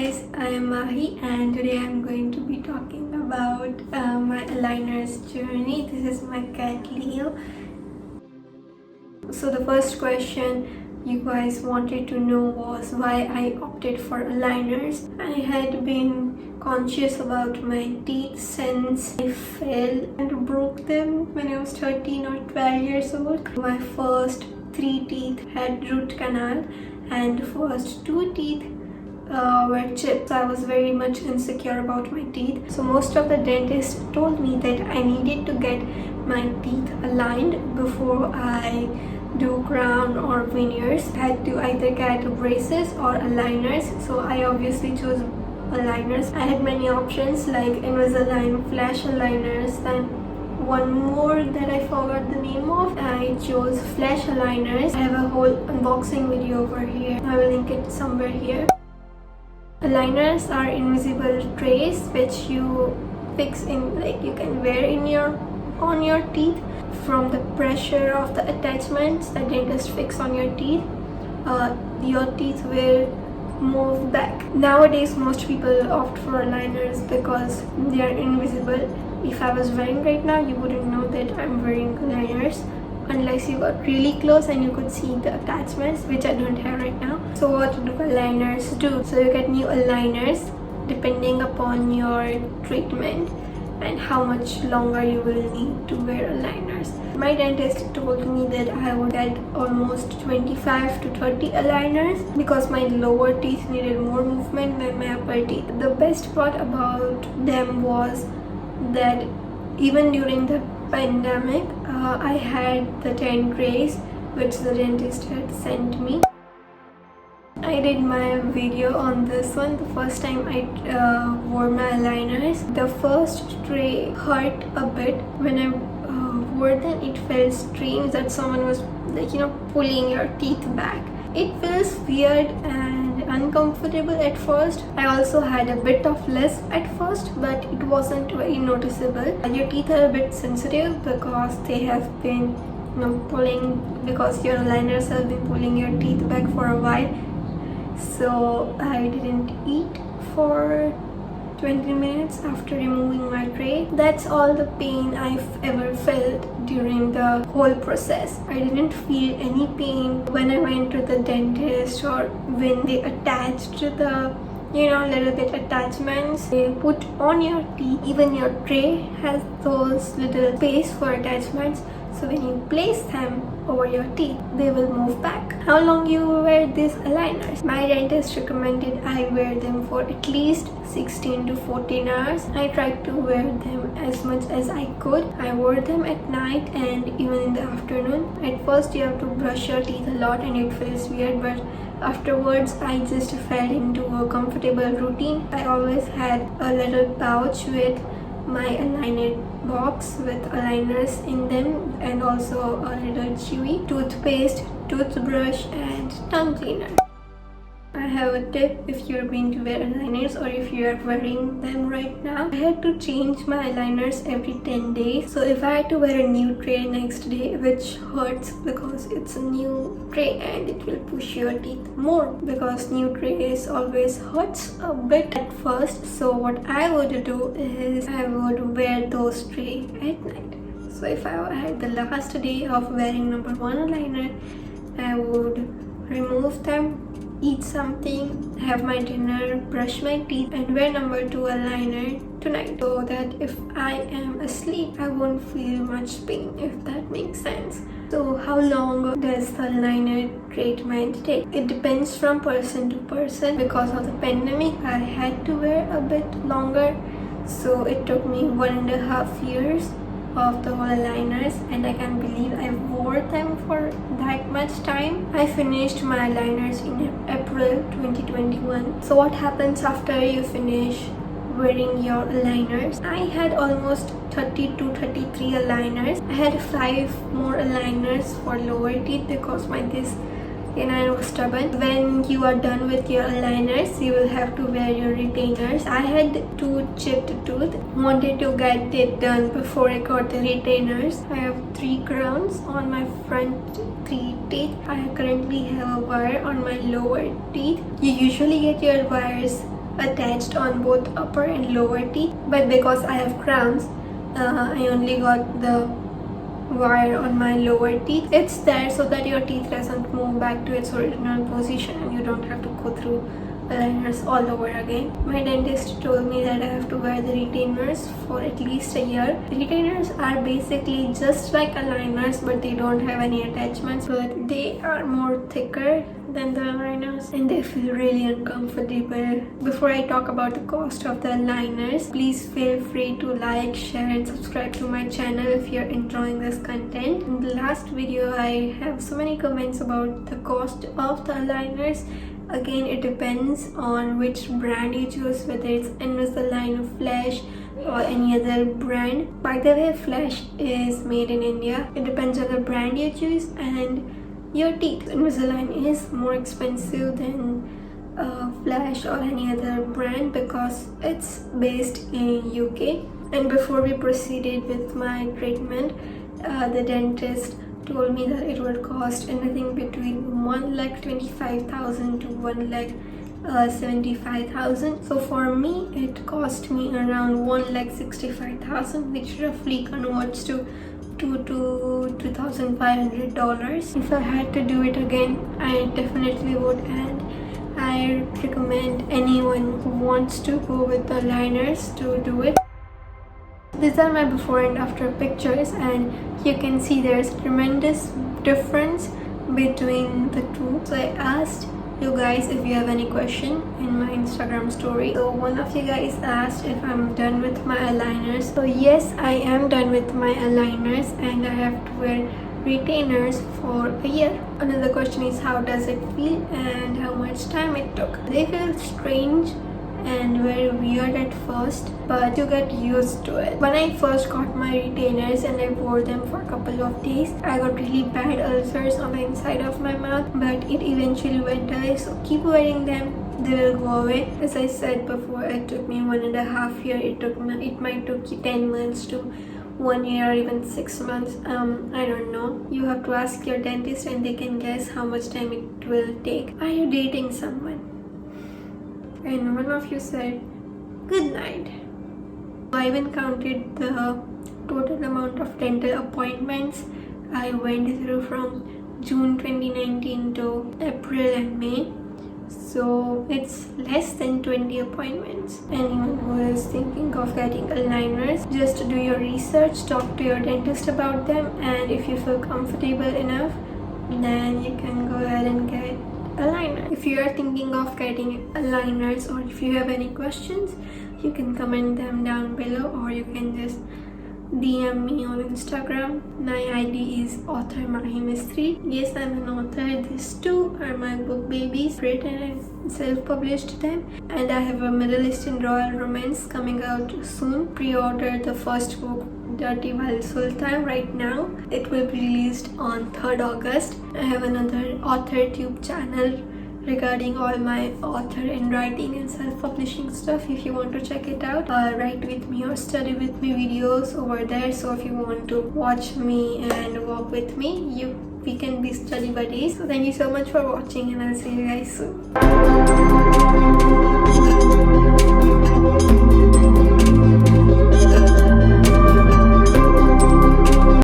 guys, I am Mahi and today I'm going to be talking about my aligners journey. This is my cat Leo. So the first question you guys wanted to know was why I opted for aligners. I had been conscious about my teeth since I fell and broke them when I was 13 or 12 years old. My first 3 teeth had root canal and the first 2 teeth were chipped. I was very much insecure about my teeth. So most of the dentists told me that I needed to get my teeth aligned before I do crown or veneers. I had to either get braces or aligners. So I obviously chose aligners. I had many options like Invisalign, flash aligners, then one more that I forgot the name of. I chose flash aligners. I have a whole unboxing video over here. I will link it somewhere here. Aligners are invisible trays which you fix in, like you can wear on your teeth. From the pressure of the attachments the dentist fix on your teeth, your teeth will move back. Nowadays most people opt for aligners because they are invisible. If I was wearing right now, you wouldn't know that I'm wearing aligners unless you got really close and you could see the attachments, which I don't have right now. So what do aligners do? So you get new aligners depending upon your treatment and how much longer you will need to wear aligners. My dentist told me that I would get almost 25 to 30 aligners because my lower teeth needed more movement than my upper teeth. The best part about them was that even during the pandemic, I had the 10 trays which the dentist had sent me. I did my video on this one the first time I wore my aligners. The first tray hurt a bit. When I wore them, it felt strange that someone was pulling your teeth back. It feels weird and uncomfortable at first. I also had a bit of lisp at first, but it wasn't very noticeable. Your teeth are a bit sensitive because they have been because your aligners have been pulling your teeth back for a while. So I didn't eat for 20 minutes after removing my tray. That's all the pain I've ever felt during the whole process. I didn't feel any pain when I went to the dentist or when they attached the little bit attachments they put on your teeth. Even your tray has those little space for attachments, so when you place them over your teeth, they will move back. How long you wear these aligners? My dentist recommended I wear them for at least 16 to 14 hours. I tried to wear them as much as I could. I wore them at night and even in the afternoon. At first you have to brush your teeth a lot and it feels weird, but afterwards I just fell into a comfortable routine. I always had a little pouch with my aligner box with aligners in them and also a little chewy toothpaste, toothbrush and tongue cleaner. I have a tip if you're going to wear aligners or if you are wearing them right now. I had to change my aligners every 10 days. So if I had to wear a new tray next day, which hurts because it's a new tray and it will push your teeth more because new trays always hurts a bit at first. So what I would do is I would wear those trays at night. So if I had the last day of wearing number 1 aligner, I would remove them, eat something, have my dinner, brush my teeth and wear number 2 aligner tonight, so that if I am asleep I won't feel much pain, if that makes sense. So how long does the aligner treatment take? It depends from person to person. Because of the pandemic I had to wear a bit longer, so it took me 1.5 years of the whole aligners and I can't believe I wore them for that much time. I finished my aligners in April 2021. So what happens after you finish wearing your aligners? I had almost 30 to 33 aligners. I had 5 more aligners for lower teeth because and I was stubborn. When you are done with your aligners, you will have to wear your retainers. I had 2 chipped tooth, wanted to get it done before I got the retainers. I have 3 crowns on my front 3 teeth. I currently have a wire on my lower teeth. You usually get your wires attached on both upper and lower teeth, but because I have crowns, I only got the wire on my lower teeth. It's there so that your teeth doesn't move back to its original position and you don't have to go through aligners all over again. My dentist told me that I have to wear the retainers for at least a year. Retainers are basically just like aligners, but they don't have any attachments, but they are more thicker than the aligners and they feel really uncomfortable. Before I talk about the cost of the aligners, please feel free to like, share and subscribe to my channel if you're enjoying this content. In the last video, I have so many comments about the cost of the aligners. Again, it depends on which brand you choose, whether it's Invisalign, Flash or any other brand. By the way, Flash is made in India. It depends on the brand you choose and your teeth. Invisalign is more expensive than Flash or any other brand because it's based in UK. And before we proceeded with my treatment, the dentist told me that it would cost anything between 1,25,000 to 1,75,000. So for me, it cost me around 1,65,000, which roughly converts to $2,500. If I had to do it again, I definitely would, and I recommend anyone who wants to go with the aligners to do it. These are my before and after pictures, and you can see there's tremendous difference between the two. So I asked you guys if you have any question in my Instagram story. So one of you guys asked if I'm done with my aligners. So yes, I am done with my aligners and I have to wear retainers for a year. Another question is how does it feel and how much time it took. They feel strange and very weird at first, but you get used to it. When I first got my retainers and I wore them for a couple of days, I got really bad ulcers on the inside of my mouth, but it eventually went away. So keep wearing them, they will go away. As I said before, it took me 1.5 years. It might took you 10 months to 1 year or even 6 months. I don't know. You have to ask your dentist and they can guess how much time it will take. Are you dating someone? And one of you said, good night. I even counted the total amount of dental appointments I went through from June 2019 to April and May. So it's less than 20 appointments. Anyone who is thinking of getting aligners, just do your research, talk to your dentist about them, and if you feel comfortable enough, then you can go ahead and get aligner. If you are thinking of getting aligners or if you have any questions, you can comment them down below or you can just DM me on Instagram. My ID is writermahimistry. Yes, I'm an author. These two are my book babies, written and self-published them, and I have a Middle Eastern royal romance coming out soon. Pre-order the first book, Dirty by Sultan, right now. It will be released on 3rd August. I have another author tube channel regarding all my author and writing and self-publishing stuff. If you want to check it out, write with me or study with me videos over there. So if you want to watch me and walk with me, we can be study buddies. So thank you so much for watching and I'll see you guys soon.